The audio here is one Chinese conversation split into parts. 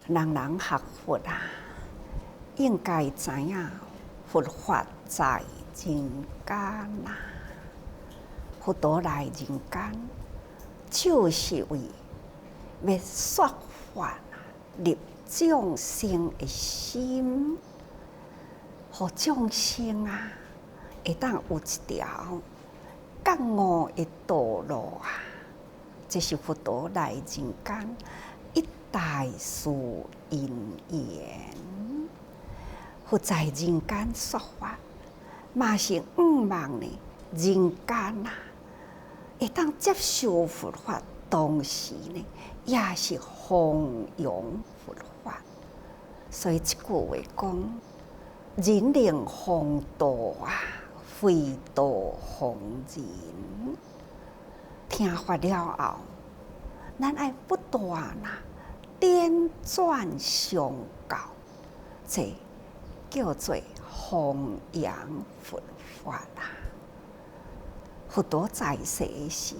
人人学佛啊，应该知影佛法在人间啊。佛陀来人间，就是为要说法入众生的心，互众生啊，会当有一条觉悟的道路啊。这是佛陀来人间一大事因缘。佛在人间说法，嘛是望呢人间啊，会当接受佛法，同时呢，也是弘扬佛法。所以这句话讲：人令弘道啊，非道弘人。听法了后，咱爱不断啊点转相教，这叫做弘扬佛法啦。佛陀在世时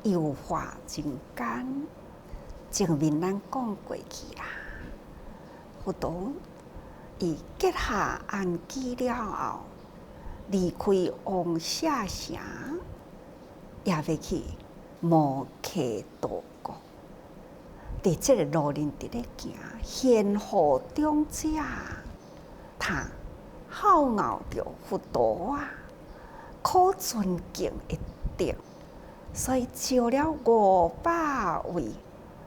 游化人间，前面咱讲过去啦。佛陀伊结下安居了后，离开王舍城，也要去摩羯陀国。伫这个路人伫咧行，现乎中者，他好咬着佛陀啊，可尊敬一定，所以招了500位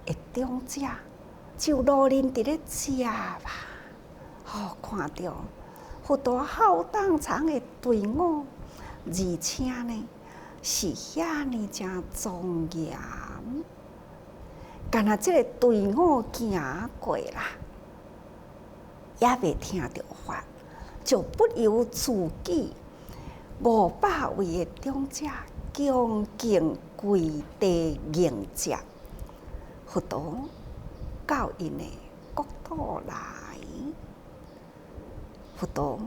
的长者，就路人伫咧食吧。看到佛陀浩荡长的队伍，而且呢是遐尼正庄严。干那这个队伍行过啦，也未听到法，就不由自己500位的长者恭敬跪地迎接佛陀到因的国土来。佛陀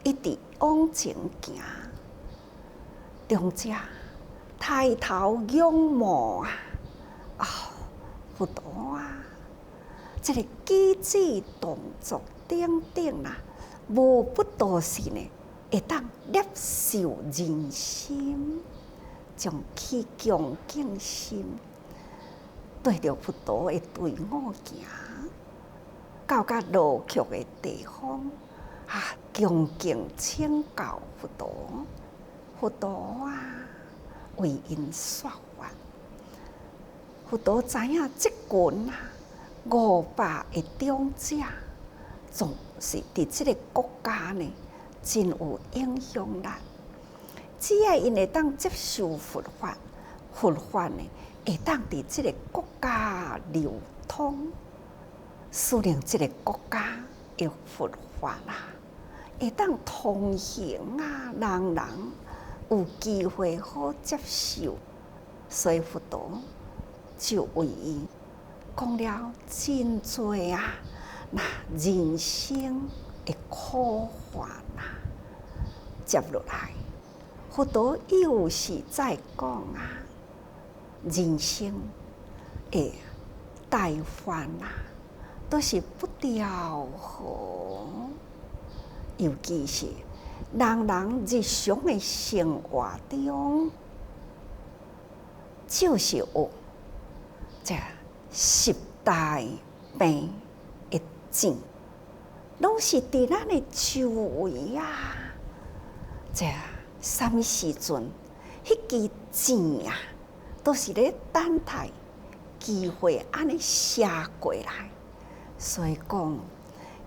一直往前行，长者抬头仰慕啊，佛陀啊，这个举止动作等等啦，无不都是呢，会当接受人心，将起恭敬心，对着佛陀的队伍行，到达路曲的地方啊，恭敬请教佛陀。佛陀啊，为因说法。佛陀知影这群啊500个长者，总是伫这个国家呢，真有影响力。只要因会当接受佛法，佛法呢会当伫这个国家流通，使令这个国家有佛法啦，会当通行啊，人人有机会好接受。所以佛陀就为伊讲了真多啊，那人生的苦患啊。接落来，佛陀又是在讲啊，人生的大患啊，都是不调和，尤其是人人日常的生活中，就是有这10大病的症，拢是伫咱的周围啊。这什么时阵，迄支症啊，都是咧等待机会安尼写过来。所以讲，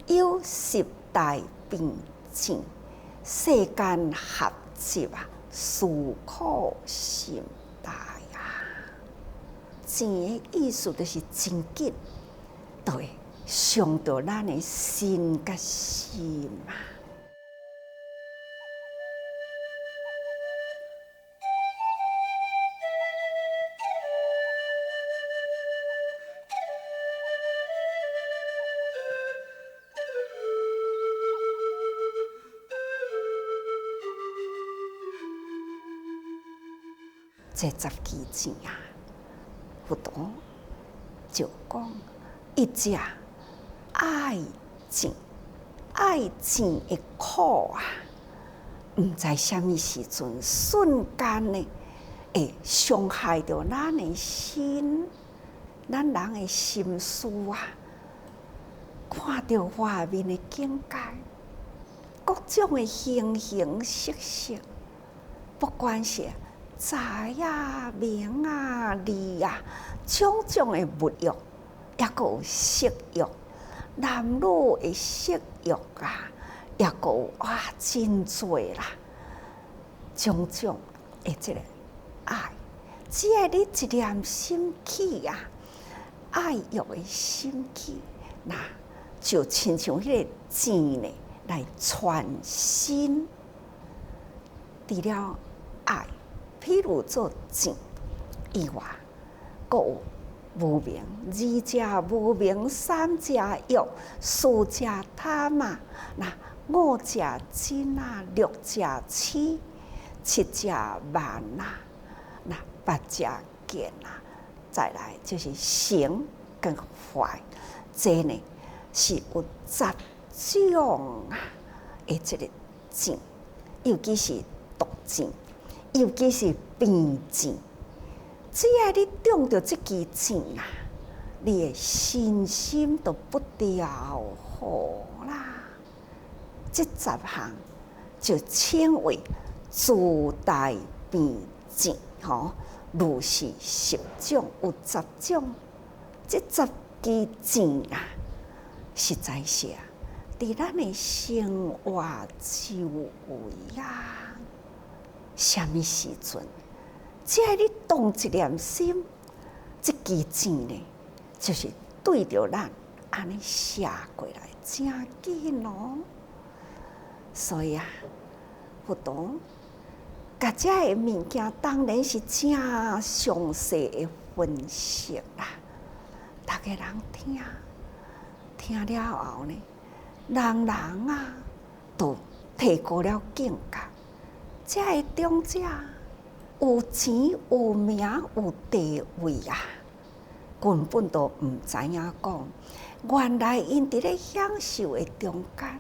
有10大病症，世间合集啊，思苦心大啊。症的意思就是真紧，对，伤到咱的心甲心啊。这10支症啊，佛陀就讲一者爱钱，爱钱的苦啊，毋知什么时阵瞬间呢，会伤害到咱的心，咱人的心思啊。看到外面的境界，各种的形形色色，不管是财啊、名啊、利啊，种种的物欲，也个有色欲，男女的色欲啊，也个有哇真多啦，种种的这个爱，只要你一念心起啊，爱欲的心起，那就亲像迄个钱呢，来传心。除了爱，譬如做钱以外，还有无明、二者无明，三者欲，四者贪啊，那五者真啊，六者痴，七者慢啊，那八者见啊，再来就是成跟坏，这呢是有10种啊的这个钱，尤其是毒钱，尤其是病钱。只要你中到这支钱啊，你的身心都不调好啦。这10项就称为自带病钱，吼，如是10种，有10种。这10支钱啊，实在是啊，伫咱的生活周围啊，什么时阵？只要你动一念心，这支钱呢，就是对着咱安尼写过来，真紧哦。所以啊，佛陀甲这个物件当然是真详细的分析啦。大家人听了后呢，人啊，都提高了境界。这个长者有钱有名有地位啊，根本都毋知影讲，原来因伫咧享受的中间，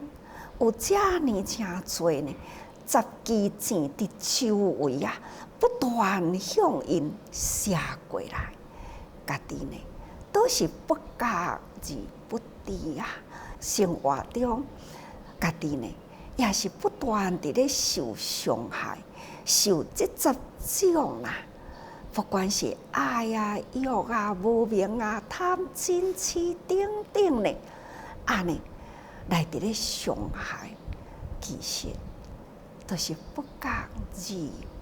有遮尼真多呢，10支钱伫周围啊，不断向因射过来，家己呢都是不觉而不知啊，生活中家己呢也是不断伫咧受伤害，受这10种啊，不管是爱啊、欲啊、无明啊、贪嗔痴等等呢，安尼来伫咧伤害，其实都是不觉而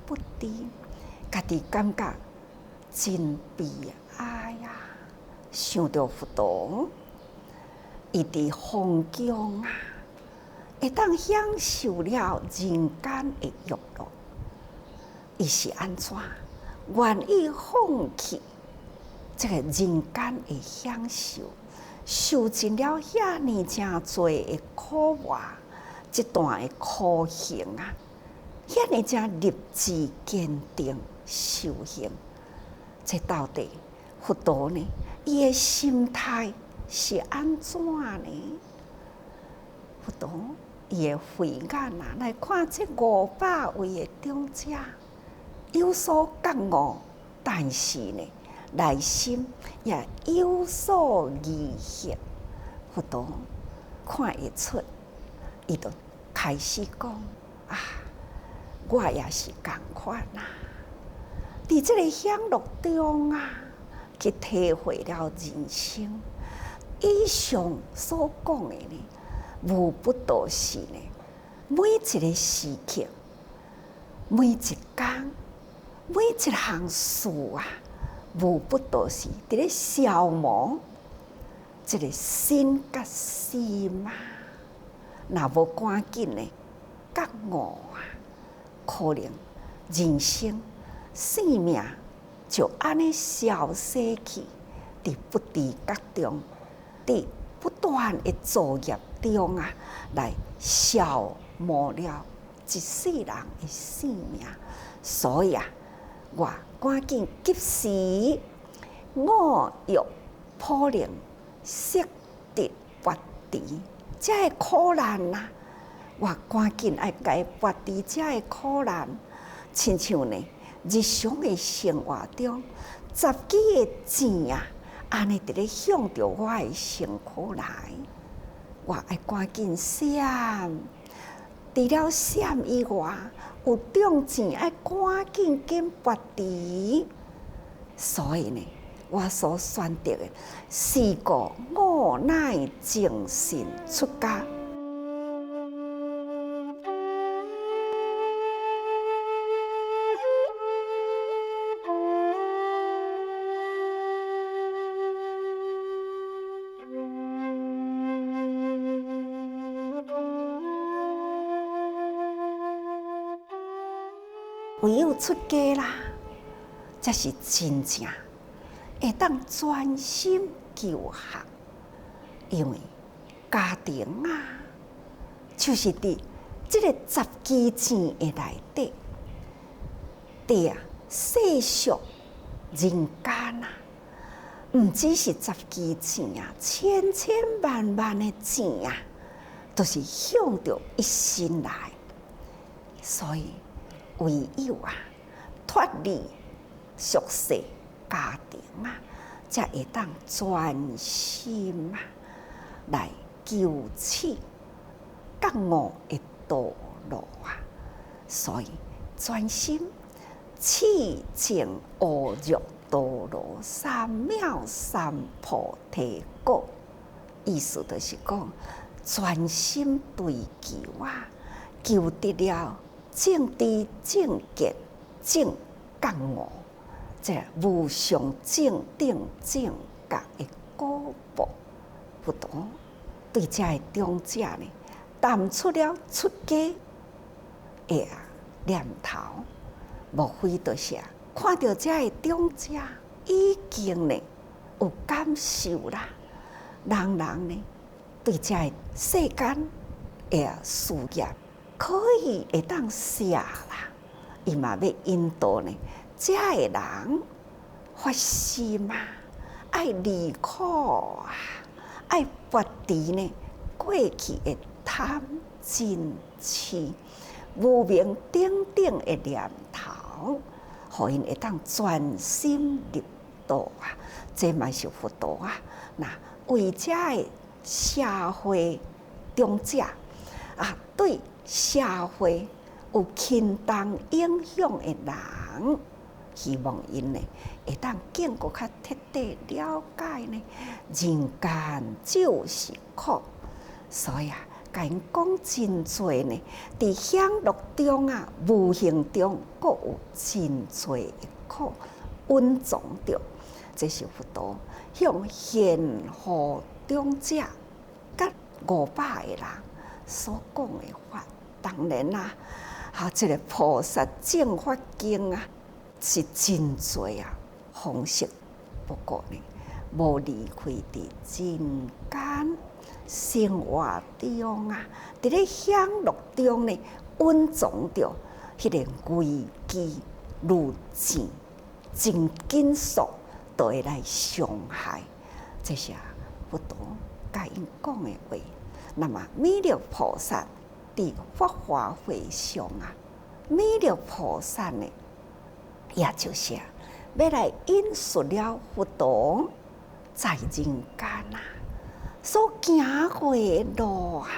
不知，家己感觉真悲哀呀！想到佛陀，伊伫风中啊，会当享受了人间的欲乐，伊是安怎？愿意放弃这个人间的享受，受尽了遐尼真多的苦活，这段的苦行啊，遐尼真立志坚定修行，这到底佛陀呢？伊的心态是安怎呢？佛陀伊的慧眼啊，来看这500位的长者。有所觉悟，但是呢，内心也有所疑惑。佛陀看会出，伊就开始讲啊，我也是同款啦。伫这个享乐中啊，去体会了人生。以上所讲的呢，无不都是呢，每一个时刻，每一天。每一项事啊，无不都是伫咧消磨这个心甲心啊。若无赶紧呢，觉悟啊，可能人生生命就安尼消逝去，伫不知觉中，伫不断的作业中啊，来消磨了一世人的生命。所以啊，我赶紧及时5欲破令，色得决除这个苦难啊，我赶紧爱解拔除这个苦难，亲像呢日常的生活中，十几个钱啊，安尼伫咧向着我的身躯来，我爱赶紧闪。除了闪以外，有重钱爱赶紧拔除。所以呢，我所选择的4个无奈精神出家。唯有出家啦，才是真正会当专心求学，因为家庭啊，就是伫这个十支钱的内底，对啊，世俗人间啊，唔只是十支钱啊，千万的钱啊，都是向着一心来，所以。唯有啊，脱离俗世家庭啊，才会当专心啊来求取觉悟的道路啊。所以专心弃情恶欲道路3藐3菩提果，意思就是讲专心追求啊，求得了。正知正见正觉悟，这无上正定正觉的果报，不同对这个长者呢，淡出了出家的念头，无非就是看到这个长者已经呢有感受啦，人呢对这个世间的事业。可以会当写啦，伊嘛要引导呢，这个人发心啊，爱离苦啊，爱拔除呢过去的贪嗔痴、无明顶顶的念头，互因会当专心入道啊，这嘛是佛道啊。那为这个社会中者啊，对。社会有轻重影响的人，希望因呢会当更搁较彻底了解呢，人间就是苦，所以啊，甲因讲真侪呢，伫享乐中啊，无形中各有真侪的苦，蕴藏着，这是佛陀向现乎长者甲500个人所讲的法。当然啦，这个菩萨正法经啊，是真多啊方式，不过呢，无离开伫人间生活中啊，伫咧享乐中呢，蕴藏着迄个危机路径，真紧速都会来伤害。这是佛陀甲因讲的话。那么弥勒菩萨。伫法华会上啊，弥勒菩萨呢，也就是要来引述了佛陀在人间啊所行过的路啊，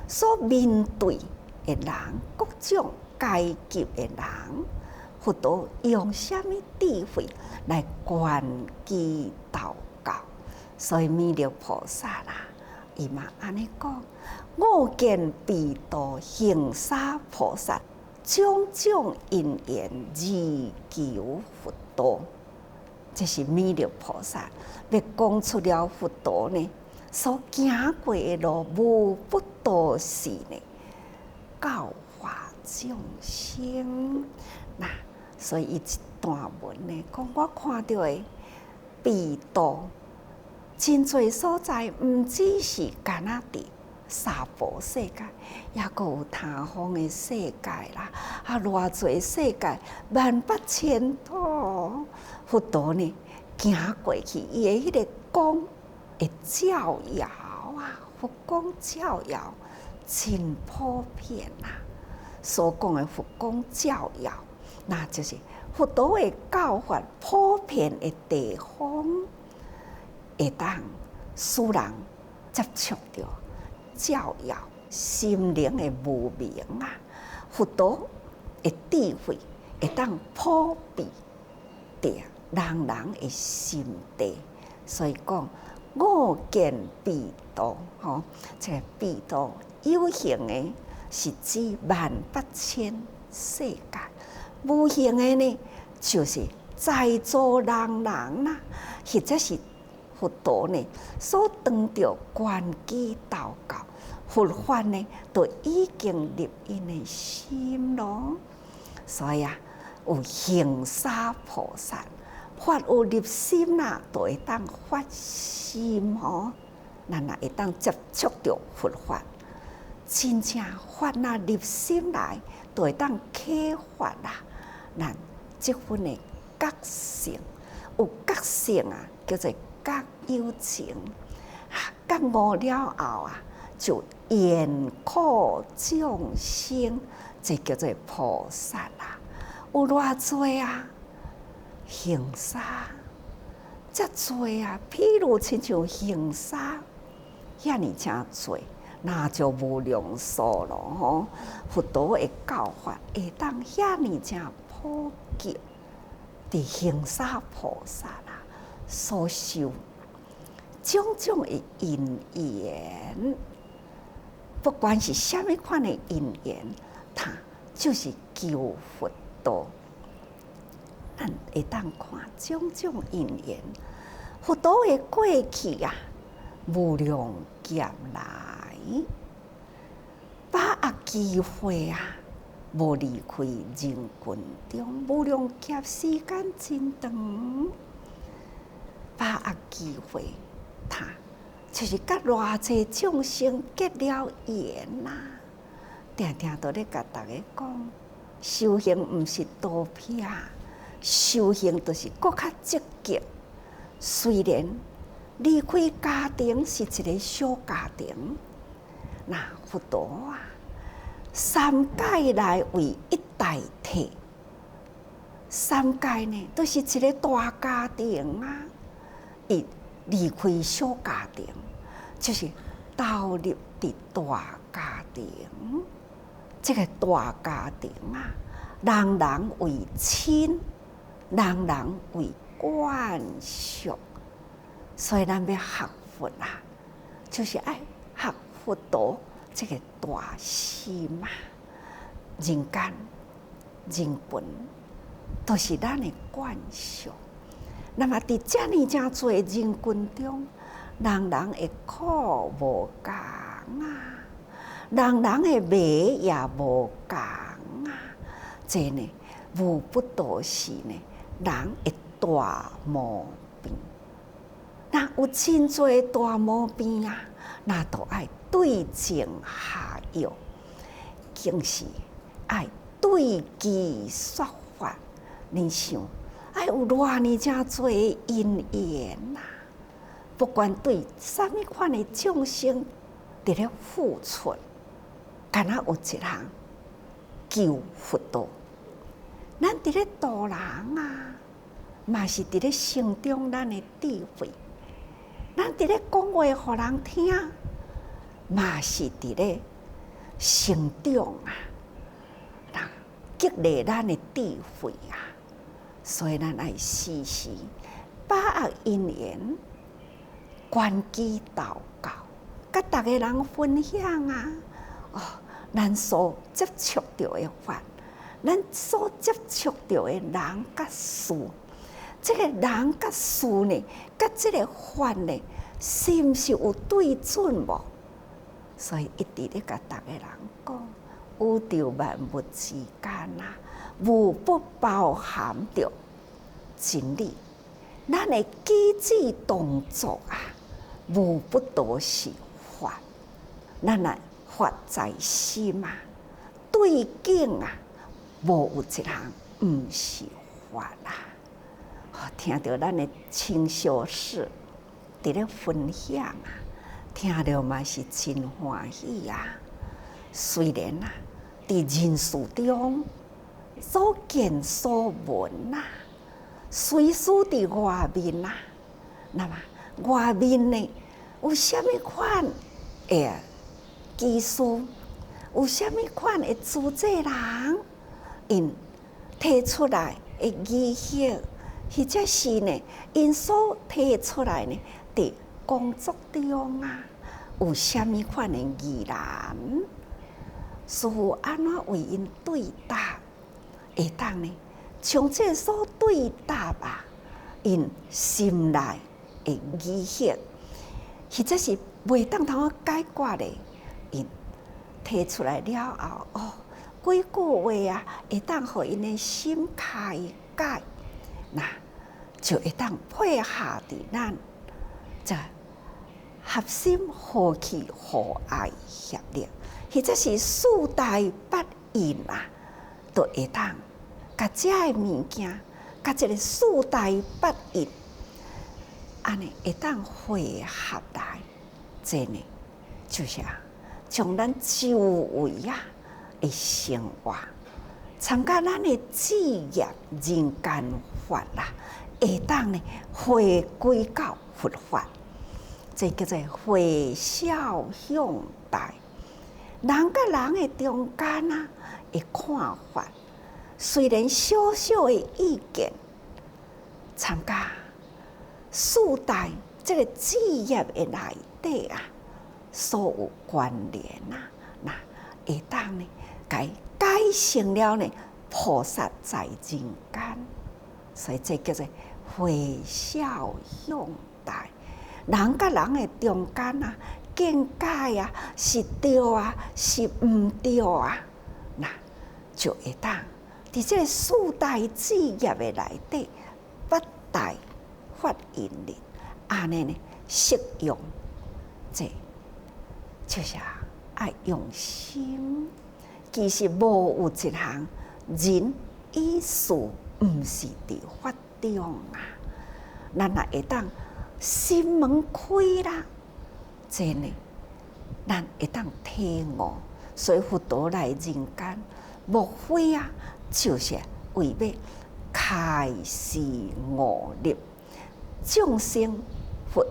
所面对的人，各种阶级的人，佛陀用什么智慧来观其祷告？所以弥勒菩萨啦，伊嘛安尼讲。我见彼度行沙菩萨，种种因缘而求佛道。这是弥勒菩萨要讲出了佛陀呢所行过的路，无不都是呢教化众生。那所以一段文呢，讲我看到的彼度真侪所在，毋只是干那伫。娑婆世界，也阁有他方的世界啦，偌侪世界，万八千途，佛陀呢行过去，伊的迄个光会照耀啊，佛光教育真普遍啊。所讲的佛光教育，那就是佛陀的教法普遍的地方，会当使人接触到教育心灵的无明啊。佛陀的智慧会当普遍伫人人的心底，所以讲我见彼道，这个彼道有形的是指18000世界，无形的呢就是在座人人啦，或者是佛陀呢所当着观机祷告，佛法呢都已经入因的心咯。所以啊，有行沙菩萨法有入心啦，就会当发心吼，咱也会当接触到佛法。真正法若入心来，就会当启发啦。咱即份的觉性，有觉性啊，叫做觉有情。觉悟了后啊，就愿苦众生，这叫做菩萨啦。有偌济啊，行沙，遮济啊，譬如亲像行沙，遐尼真济。那就无量数咯吼，佛陀的教法会当遐尼正普及，伫行沙菩萨啦所修种种的因缘，不管是虾米款的因缘，它就是求佛道。咱会当看种种因缘，佛陀的过去啊，无量劫来。把握机会啊，无离开人群中，无量劫时间真长，把握机会，他就是甲偌济众生结了缘啦。定定都咧甲大家讲，修行毋是多撇，修行就是搁较积极。虽然离开家庭是一个小家庭。那佛陀啊，3界来为一代替，3界呢都是一个大家庭啊。伊离开小家庭，就是投入伫大家庭。这个大家庭啊，人人为亲，人人为惯属。所以咱要学佛啊，就是爱学佛陀这个大心啊，人间、人群都是咱的惯属。那么伫遮尔正多人群中，人人的苦无共啊，人人的迷也无共啊。这呢，无不都是呢人的大毛病。那有真多大毛病啊，那都爱对症下药，更是爱对机说法。你想，爱有偌尼正多因缘呐，不管对什么款的众生，伫咧付出，敢若有一项求佛道。咱伫咧度人啊，嘛是伫咧成长咱的智慧。咱伫咧讲话互人听，嘛是伫咧成长啊，激励咱的智慧啊。所以咱爱时时把握因缘，观机祷告，甲逐个人分享啊。咱所接触到的法，咱所接触到的人甲事。这个人甲事呢，甲这个法呢，是毋是有对准无？所以一直咧甲逐个人讲，宇宙万物之间啊，无不包含着真理。咱的机智动作啊，无不都是法。咱的法在心啊，对境啊，无有一项毋是法啦。听到咱的亲小事，伫咧分享啊，听着嘛是真欢喜啊。虽然啊，伫人世中所见所闻啊，随时伫外面啊，那么外面呢有啥物款的技术，有啥物款的资济人，因提出来的语息，或者是呢，因所提出来呢，伫工作中啊，有啥物款的疑难，师父安怎为因对答？会当呢，从这所对答啊，因心内的疑惑，或者是袂当通解决的，因提出来了后，几句话啊，会当互因的心开解，那就会当配合伫咱这合心和气和爱协力，或者是四大八印啊，都会当甲这个物件，甲这个四大八印，安尼会当汇合来，这呢就是将咱周围的生活，参加咱的职业人间法啦，会当呢回归到佛法，这叫做回孝向大。人甲人的中间的看法，虽然小小的意见，参加四大这个职业的内底所有关联那会当呢，改成了呢菩萨在人间，所以这叫做回孝向大。人甲人的中间见解是对是毋对那就会当伫这个四大职业的内底，八大法引力，安尼呢适用，这就是爱用心。其实无有一项人意思，毋是伫法中咱也会当心门开啦，这呢，咱会当体悟。所以佛陀来人间，莫非就是为要开示悟入众生佛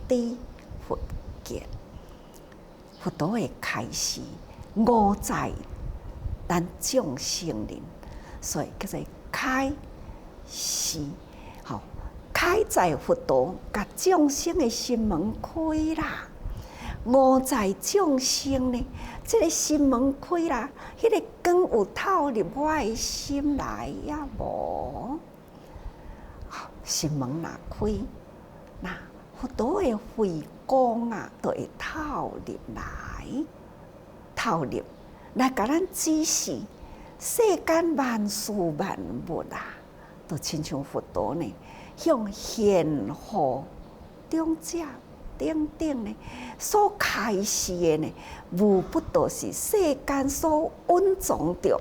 知佛见。佛陀的开示悟在咱众生人，所以叫做开示。好，开在佛陀甲众生的心门开啦，悟在众生呢，这个心门开啦，迄个光有透入我的心来无？心门若开，那佛陀的慧光就会透入来甲咱指示世间万事万物都亲像佛陀呢，向现乎中者等等呢，所开示的呢，无不都是世间所蕴藏着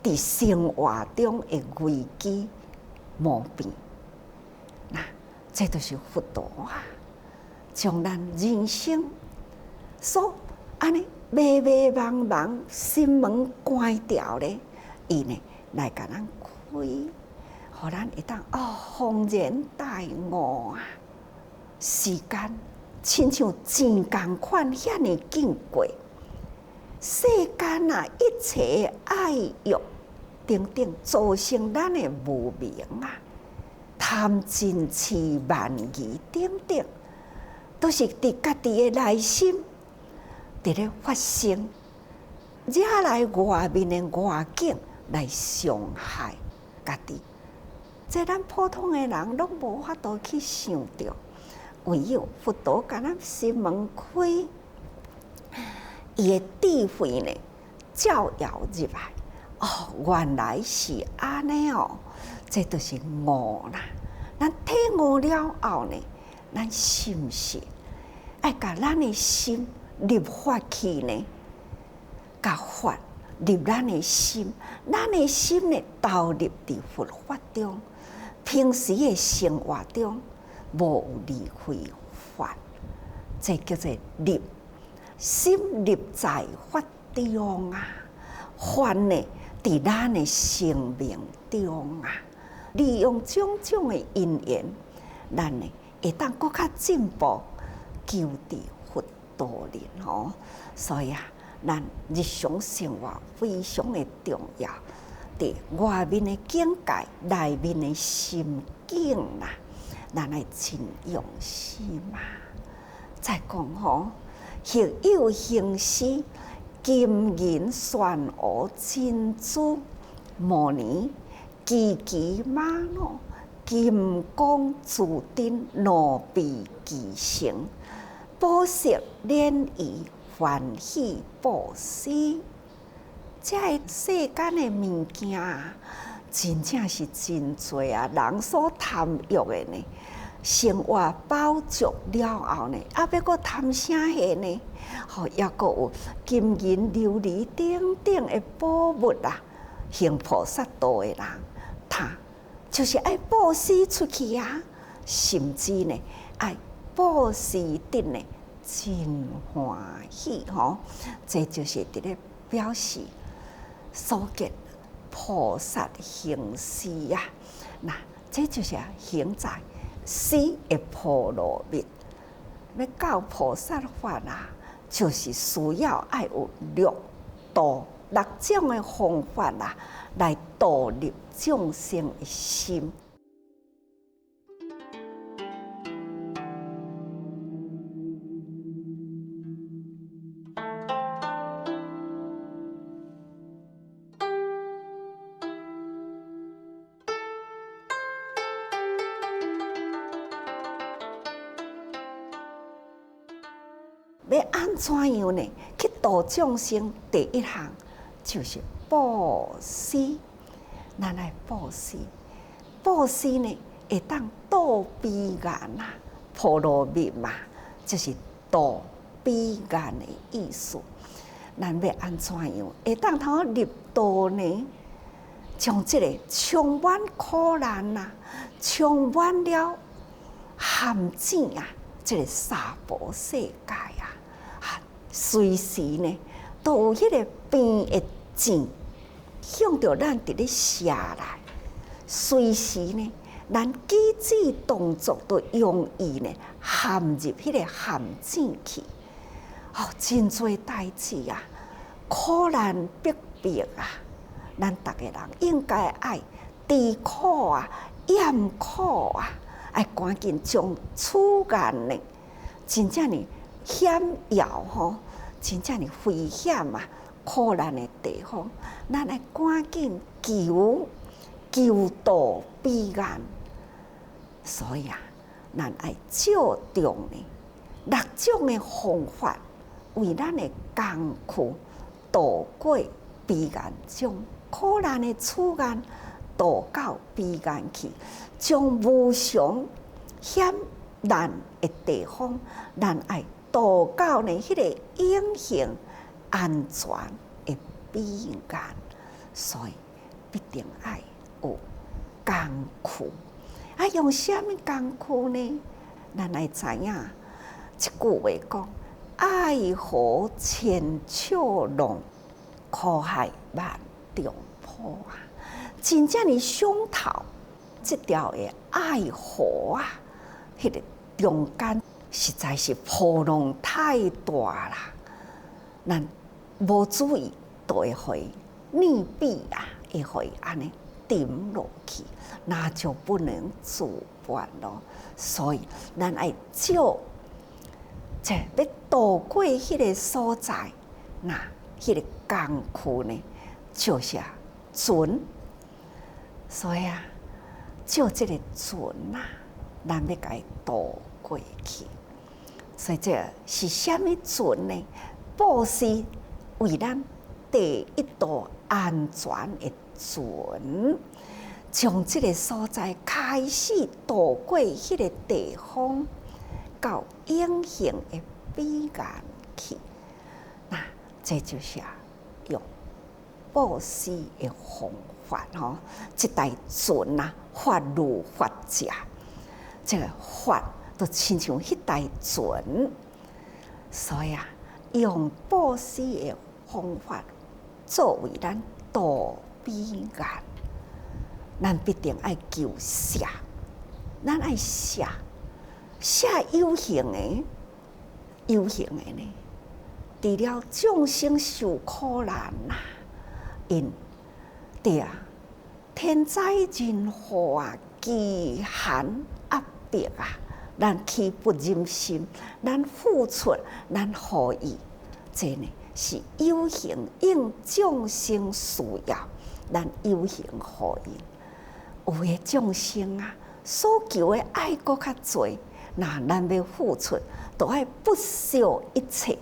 伫生活中的危机毛病。那这就是佛陀将咱人生所安尼迷迷茫茫心门关掉咧，伊呢来甲咱开，互咱会当恍然大悟时间亲像钱共款遐尼紧过，世间一切爱欲等等，造成咱的无明贪嗔痴慢疑等等，都是伫家己的内心伫咧发生，惹来外面的外境来伤害家己。这咱普通的人拢无法度去想到，唯有佛陀甲咱心门开，伊的智慧呢照耀入来。原来是安尼这就是悟啦。咱体悟了后呢，咱是毋是爱甲咱的心入法去呢？甲法入咱的心，咱的心呢投入伫佛法中。平时的生活中，无有离开法，这叫做立，心立在法中啊，法呢伫咱的生命中啊，利用种种的因缘，咱呢会当更较进步，求得佛度人吼。所以啊，咱日常生活非常的重要，伫外面的境界，内面的心境啦，咱来真用心嘛。再讲吼，学有行施，金银玄武珍珠，摩尼奇奇玛瑙，金刚珠顶罗比奇成，宝石莲仪欢喜布施。这世间的物件啊，真正是真多啊，人所贪欲的呢。生活饱足了后呢，要阁贪啥货呢？吼，也阁有金银琉璃等等的宝物啊，行菩萨道的人，他就是爱布施出去啊，甚至呢爱布施得呢真欢喜吼。这就是伫咧表示所见菩萨行施啊，那这就是行在施的波罗蜜。要教菩萨法啊，就是需要爱有六度6种的方法啊，来度入众生的心。要安怎样呢？去度众生，第一项就是布施。咱来布施，布施呢会当度彼岸啊，波罗蜜嘛，就是度彼岸的意思。咱要安怎样会当通入道呢？将这个充满苦难啊，充满了陷阱啊，这个娑婆世界啊，随时呢都有迄个边的箭向着咱伫咧射来，随时呢咱举止动作都容易呢陷入迄个陷阱去。真多代志啊，苦难逼迫啊，咱逐个人应该爱知苦啊、厌苦啊，爱赶紧将处眼呢，真正呢险要吼，真正呢危险啊，苦难的地方，咱爱赶紧求度彼岸。所以啊，咱爱照中呢6种的方法，为咱的艰苦渡过彼岸，将苦难的处眼渡到彼岸去，将无常险难的地方，咱爱渡到呢迄个永恒安全的彼岸。所以必定爱有艰苦。用什么艰苦呢？咱来知影一句话讲：爱河千尺浪，苦海万丈波啊！真正的想透这条的爱河啊，迄个中间实在是波浪太大啦，咱无注意都会互溺毙啊，会互安尼沉落去，那就不能自拔咯。所以咱爱照这要渡过迄个所在，那迄个艰苦呢，就是船。所以啊，照这个船啊，咱要甲伊渡过去。所以这是什么船呢？布施为咱第一道安全的船，从这个所在开始渡过迄个地方，到永恒的彼岸去。那这就是用布施的方法吼，这台船啊，法如法者，这个法都亲像迄台船，所以用布施的方法作为咱度彼岸，咱必定爱求舍，咱爱舍有形的，呢，除了众生受苦难呐，因对天灾人祸饥寒压迫咱起不忍心，咱付出，咱予伊，这呢是有形应众生需要，咱有形予因。有的众生所求的爱搁较侪，那咱要付出，都爱不惜一切，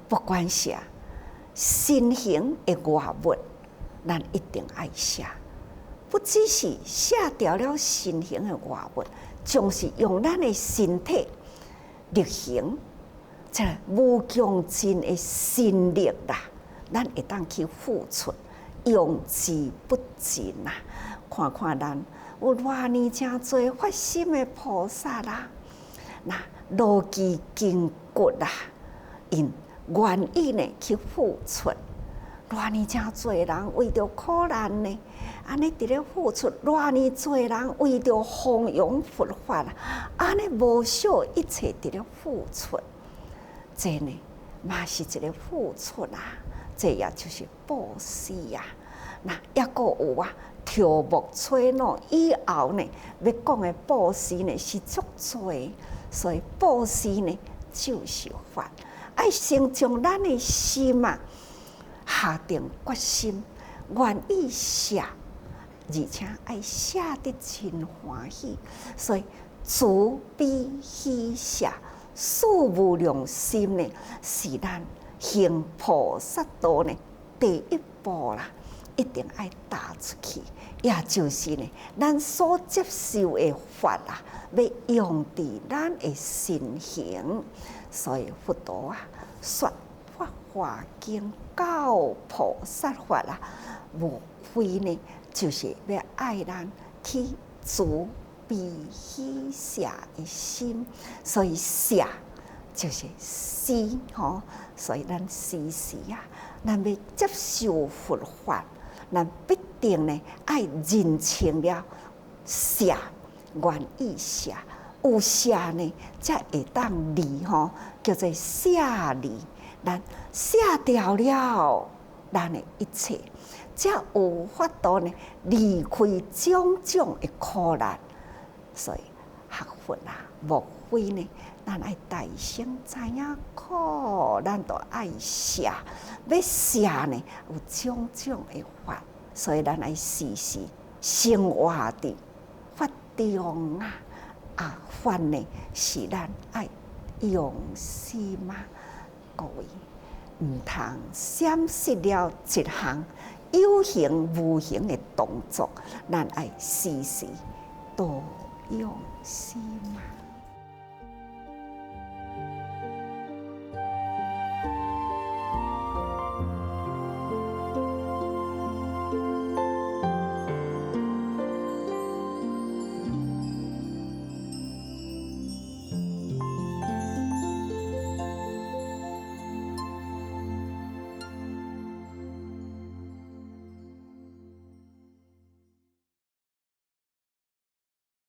不管是身形的外物，咱一定爱舍。不只是舍掉了身形的外物，总是用咱的身体力行，这无穷尽的心力啦，咱会当去付出，用之不尽啊！看看咱有偌尼真多发心的菩萨啦，那路基筋骨啦，因愿意呢去付出。偌尼真侪人为着苦难呢，安尼伫咧付出；偌尼侪人为着弘扬佛法安尼无惜一切伫咧付出。这呢，嘛是一个付出这也就是布施那也阁有跳木吹喏，以后呢，要讲的布施呢是足多，所以布施呢就是法，爱先将咱的心下定决心，愿意舍，而且爱舍得真欢喜，所以慈悲喜舍，四无量心呢，是咱行菩萨道呢第一步啦，一定爱踏出去，也就是呢，咱所接受的法要用伫咱的身行，所以佛陀说法华经教菩萨法无非呢，就是要爱咱去慈悲喜舍的心，所以舍就是施所以咱施时咱要接受佛法，咱必定呢爱认清了舍，愿意舍，有舍呢才会当离叫做舍离。咱舍掉了咱的一切，才有法度呢离开种种的苦难。所以学佛无非呢，咱爱大声知影苦，咱都爱舍。要舍呢，有种种的法，所以咱爱时时生活伫法中法呢是咱爱用心各位唔通闪失了一项有形无形的动作，咱爱时时多用心